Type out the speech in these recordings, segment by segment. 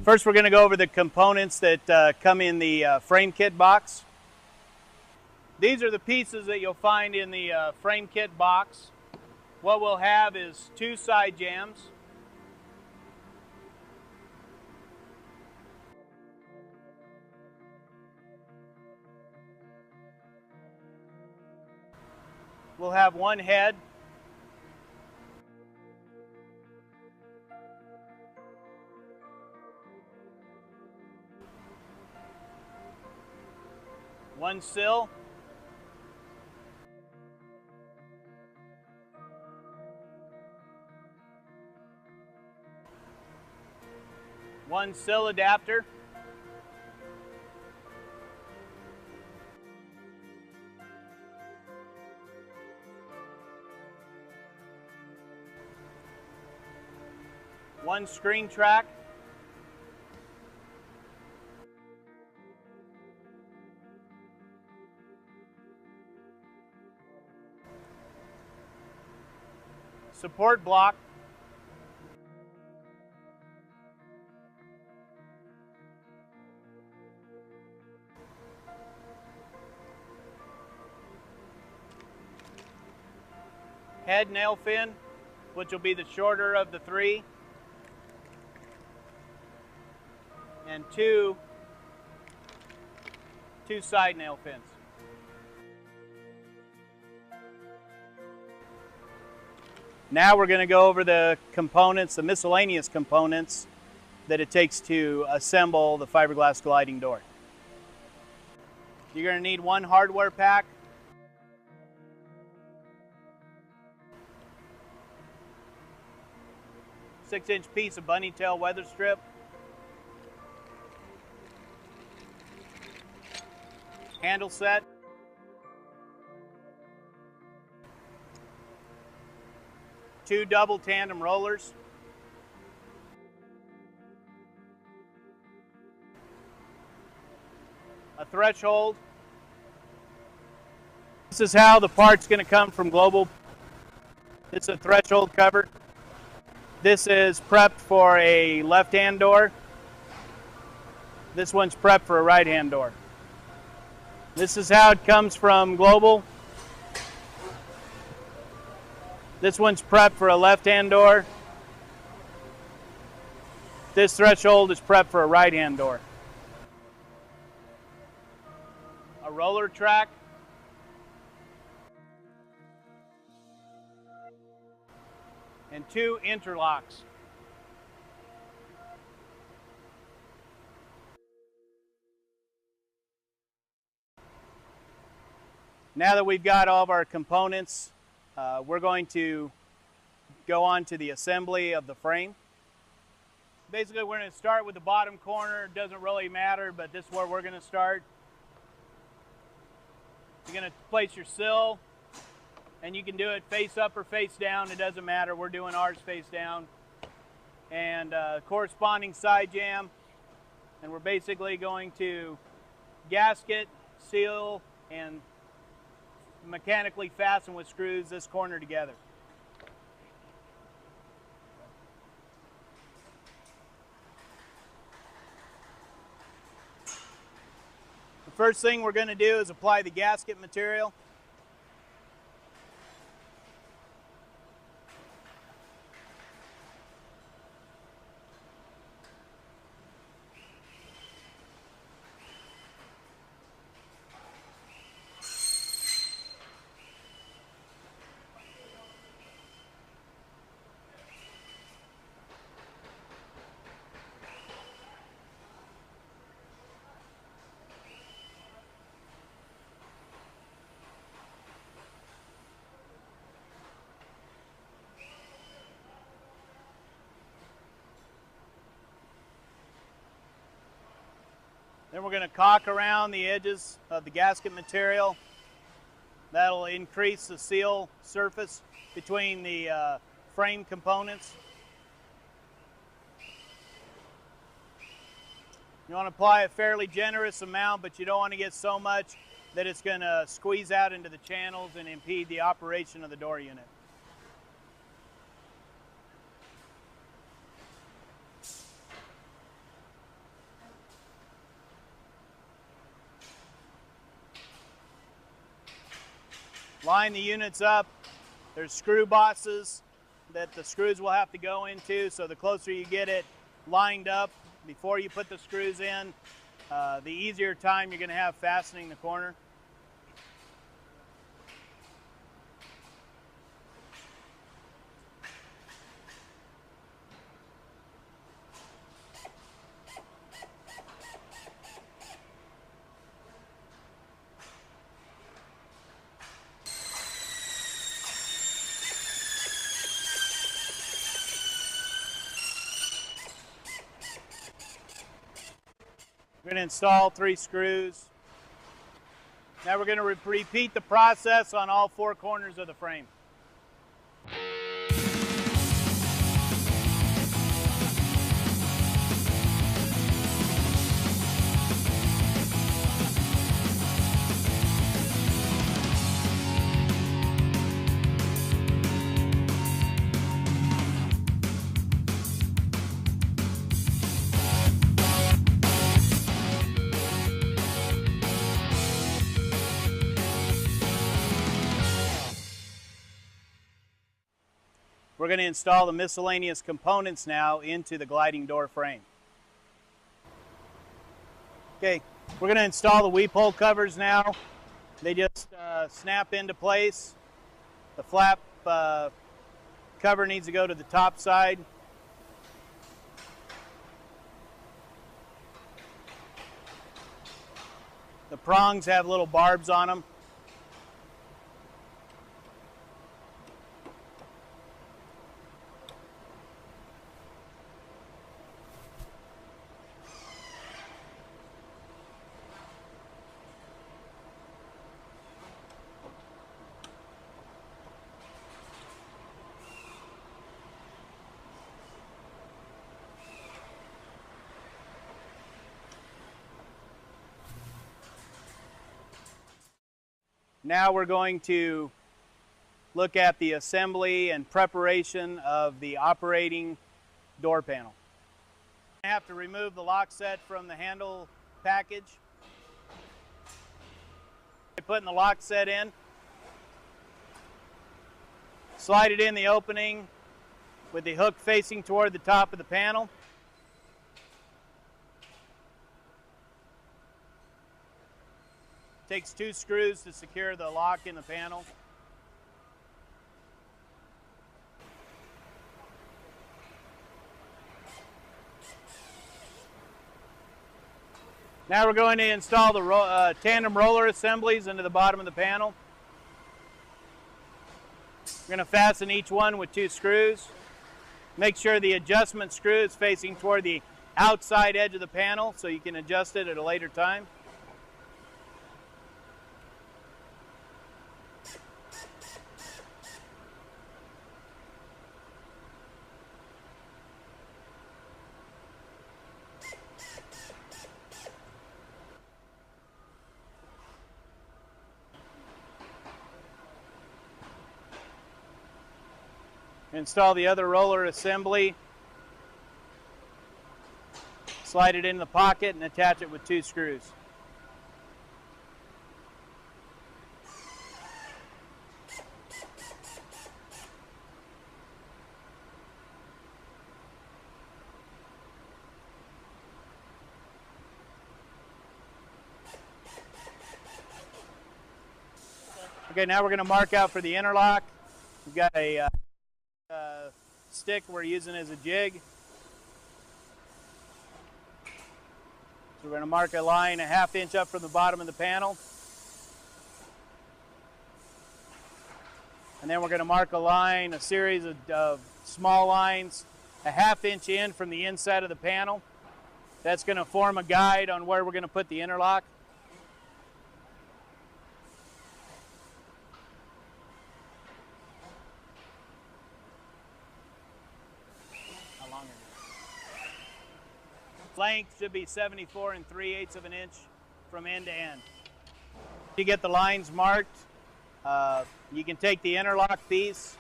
First, we're going to go over the components that come in the frame kit box. These are the pieces that you'll find in the frame kit box. What we'll have is 2 side jambs, we'll have 1 head, one sill, one sill adapter, one screen track, support block, head nail fin, which will be the shorter of the 3, and two side nail fins. Now we're going to go over the components, the miscellaneous components that it takes to assemble the fiberglass gliding door. You're going to need 1 hardware pack, a 6-inch piece of bunny tail weather strip, handle set, two double tandem rollers, a threshold. This is how the part's going to come from Global. It's a threshold cover. This is prepped for a left-hand door. This one's prepped for a right-hand door. This is how it comes from Global. This one's prepped for a left-hand door. This threshold is prepped for a right-hand door. A roller track. And 2 interlocks. Now that we've got all of our components, we're going to go on to the assembly of the frame. Basically, we're going to start with the bottom corner. It doesn't really matter, but this is where we're going to start. You're going to place your sill, and you can do it face up or face down. It doesn't matter. We're doing ours face down. And corresponding side jamb. And we're basically going to gasket, seal, and mechanically fasten with screws this corner together. The first thing we're going to do is apply the gasket material. Then we're going to caulk around the edges of the gasket material. That'll increase the seal surface between the frame components. You want to apply a fairly generous amount, but you don't want to get so much that it's going to squeeze out into the channels and impede the operation of the door unit. line the units up. There's screw bosses that the screws will have to go into, so the closer you get it lined up before you put the screws in, the easier time you're going to have fastening the corner. We're going to install 3 screws. Now we're going to repeat the process on all 4 corners of the frame. We're going to install the miscellaneous components now into the gliding door frame. Okay, we're going to install the weep hole covers now. They just snap into place. The flap cover needs to go to the top side. The prongs have little barbs on them. Now we're going to look at the assembly and preparation of the operating door panel. I have to remove the lock set from the handle package. Putting the lock set in. Slide it in the opening with the hook facing toward the top of the panel. Takes 2 screws to secure the lock in the panel. Now we're going to install the tandem roller assemblies into the bottom of the panel. We're going to fasten each one with 2 screws. Make sure the adjustment screw is facing toward the outside edge of the panel so you can adjust it at a later time. Install the other roller assembly, slide it in the pocket and attach it with 2 screws. Okay, now we're going to mark out for the interlock. We've got a stick we're using as a jig. So we're going to mark a line a 1/2 inch up from the bottom of the panel. And then we're going to mark a line, a series of small lines a 1/2 inch in from the inside of the panel. That's going to form a guide on where we're going to put the interlock. Length should be 74 3/8 of an inch from end to end. You get the lines marked. You can take the interlock piece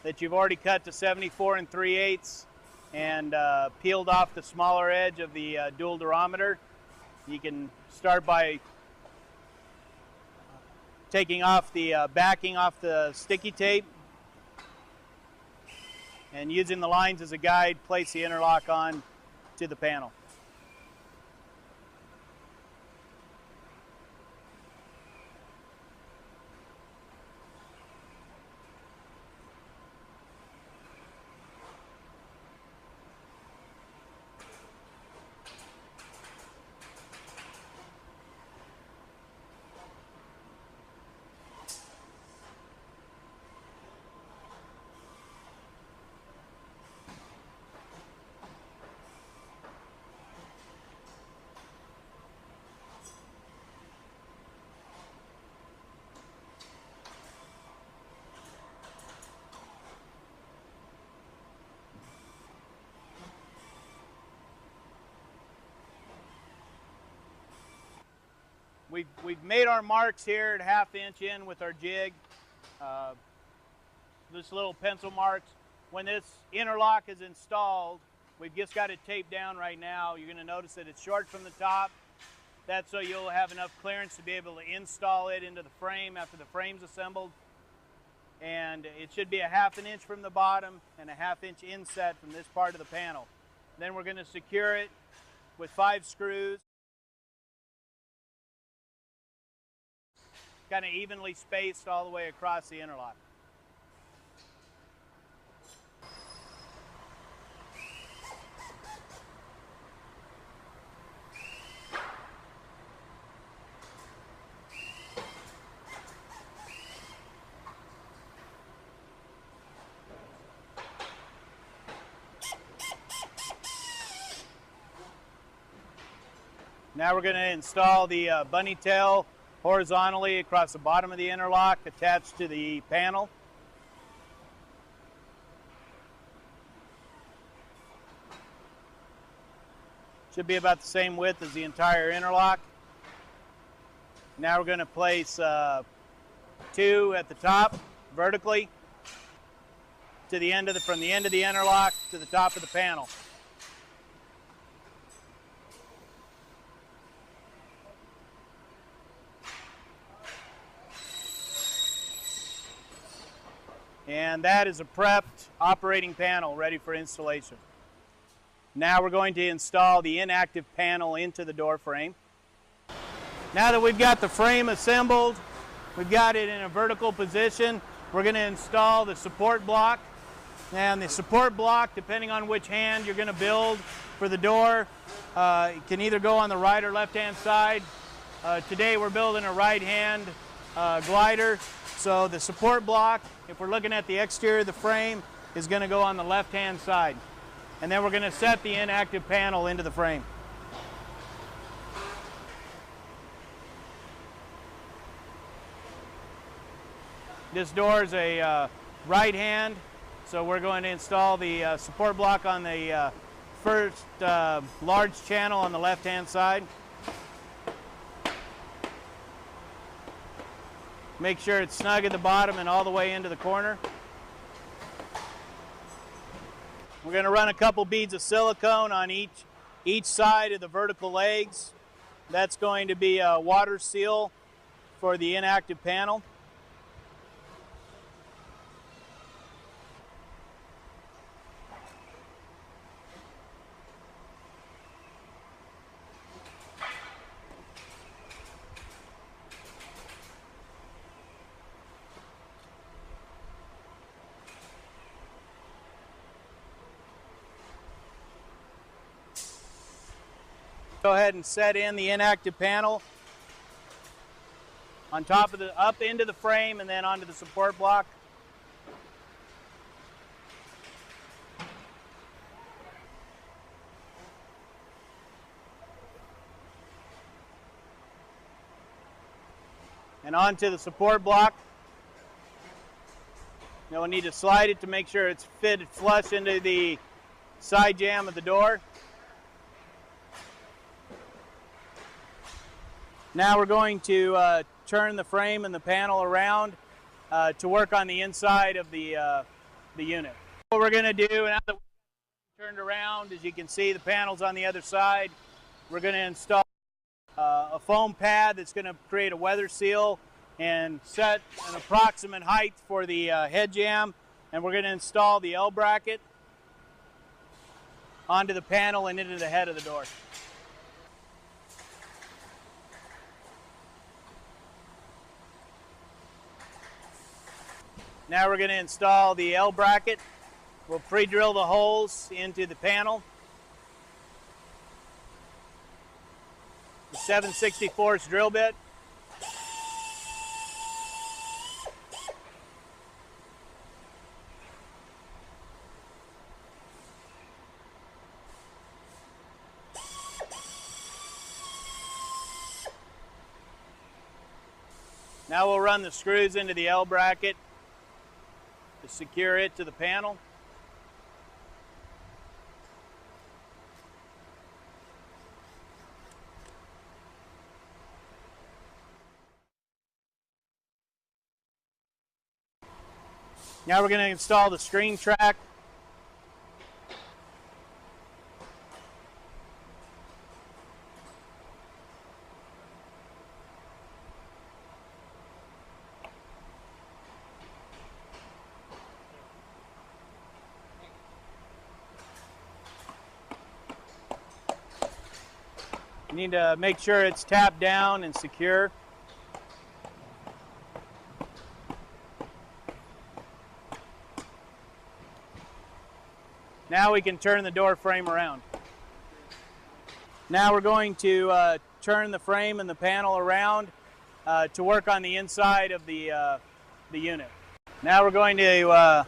that you've already cut to 74 3/8 and peeled off the smaller edge of the dual durometer. You can start by taking off the backing off the sticky tape and using the lines as a guide, place the interlock on to the panel. We've made our marks here at 1/2 inch in with our jig. This little pencil marks. When this interlock is installed, we've just got it taped down right now. You're going to notice that it's short from the top. That's so you'll have enough clearance to be able to install it into the frame after the frame's assembled. And it should be a 1/2 inch from the bottom and a 1/2 inch inset from this part of the panel. Then we're going to secure it with 5 screws. Kind of evenly spaced all the way across the interlock. Now we're going to install the bunny tail horizontally across the bottom of the interlock attached to the panel. Should be about the same width as the entire interlock. Now we're going to place 2 at the top vertically to the end of from the end of the interlock to the top of the panel. And that is a prepped operating panel ready for installation. Now we're going to install the inactive panel into the door frame. Now that we've got the frame assembled, we've got it in a vertical position, we're going to install the support block. And the support block, depending on which hand you're going to build for the door, it can either go on the right or left-hand side. Today we're building a right-hand glider. So the support block, if we're looking at the exterior of the frame, is going to go on the left-hand side. And then we're going to set the inactive panel into the frame. This door is a right hand, so we're going to install the support block on the first large channel on the left-hand side. Make sure it's snug at the bottom and all the way into the corner. We're going to run a couple beads of silicone on each side of the vertical legs. That's going to be a water seal for the inactive panel. Go ahead and set in the inactive panel on top of up into the frame and then onto the support block. And onto the support block. Now we'll need to slide it to make sure it's fitted flush into the side jamb of the door. Now we're going to turn the frame and the panel around to work on the inside of the unit. What we're going to do now that we've turned around, as you can see, the panel's on the other side. We're going to install a foam pad that's going to create a weather seal and set an approximate height for the head jamb, and we're going to install the L bracket onto the panel and into the head of the door. Now we're going to install the L bracket. We'll pre-drill the holes into the panel. The 7/64 drill bit. Now we'll run the screws into the L bracket to secure it to the panel. Now we're going to install the screen track. You need to make sure it's tapped down and secure. Now we can turn the door frame around. Now we're going to turn the frame and the panel around to work on the inside of the unit. Now we're going to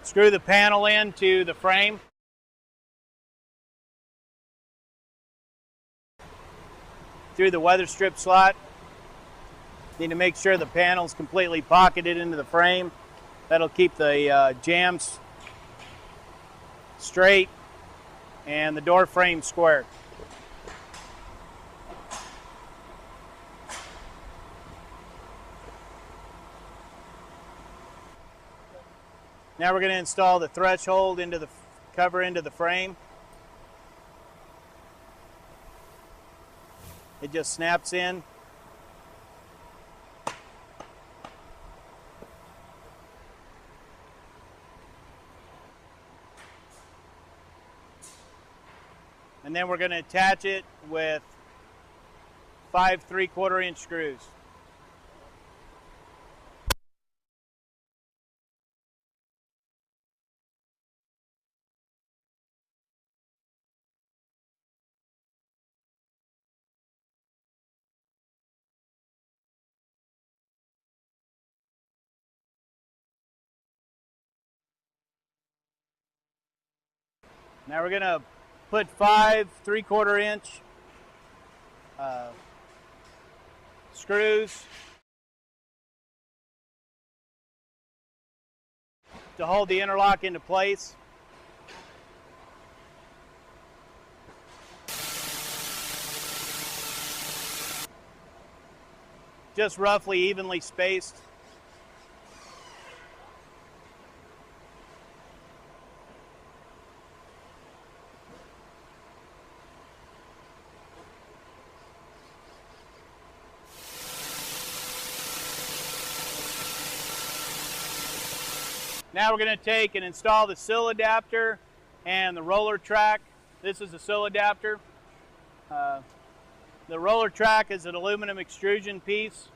screw the panel into the frame. Through the weather strip slot. Need to make sure the panel is completely pocketed into the frame. That'll keep the jambs straight and the door frame square. Now we're going to install the threshold into the cover into the frame. It just snaps in. And then we're going to attach it with 5 3/4-inch screws. Now we're going to put 5 3/4-inch screws to hold the interlock into place. Just roughly evenly spaced. Now we're going to take and install the Sill Adaptor and the roller track. This is the Sill Adaptor. The roller track is an aluminum extrusion piece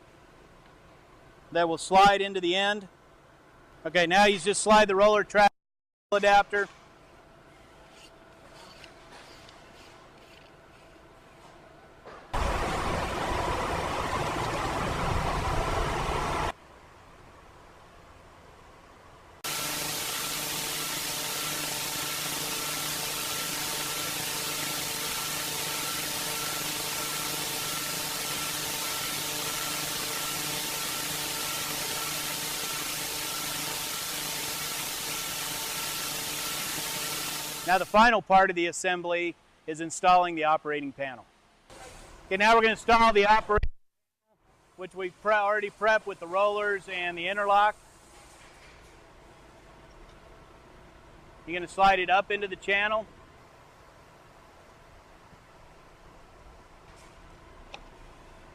that will slide into the end. Okay, now you just slide the roller track adapter. Now the final part of the assembly is installing the operating panel. Okay, now we're going to install the operating panel, which we've already prepped with the rollers and the interlock. You're going to slide it up into the channel.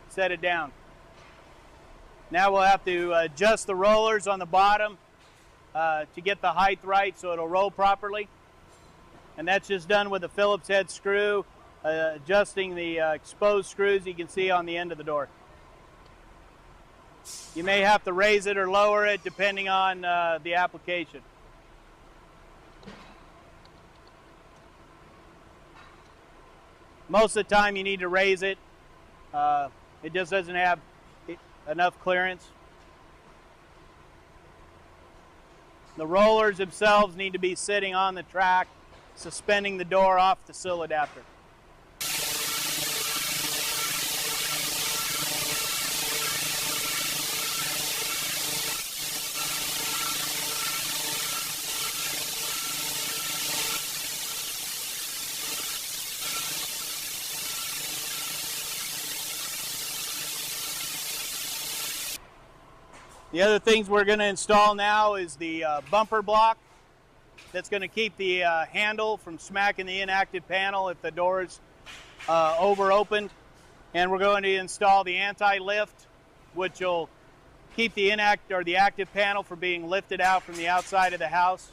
Set it down. Now we'll have to adjust the rollers on the bottom to get the height right so it'll roll properly. And that's just done with a Phillips head screw, adjusting the exposed screws you can see on the end of the door. You may have to raise it or lower it depending on the application. Most of the time you need to raise it. It just doesn't have enough clearance. The rollers themselves need to be sitting on the track, suspending the door off the sill adapter. The other things we're going to install now is the bumper block that's going to keep the handle from smacking the inactive panel if the door's over-opened. And we're going to install the anti-lift, which will keep the active panel from being lifted out from the outside of the house.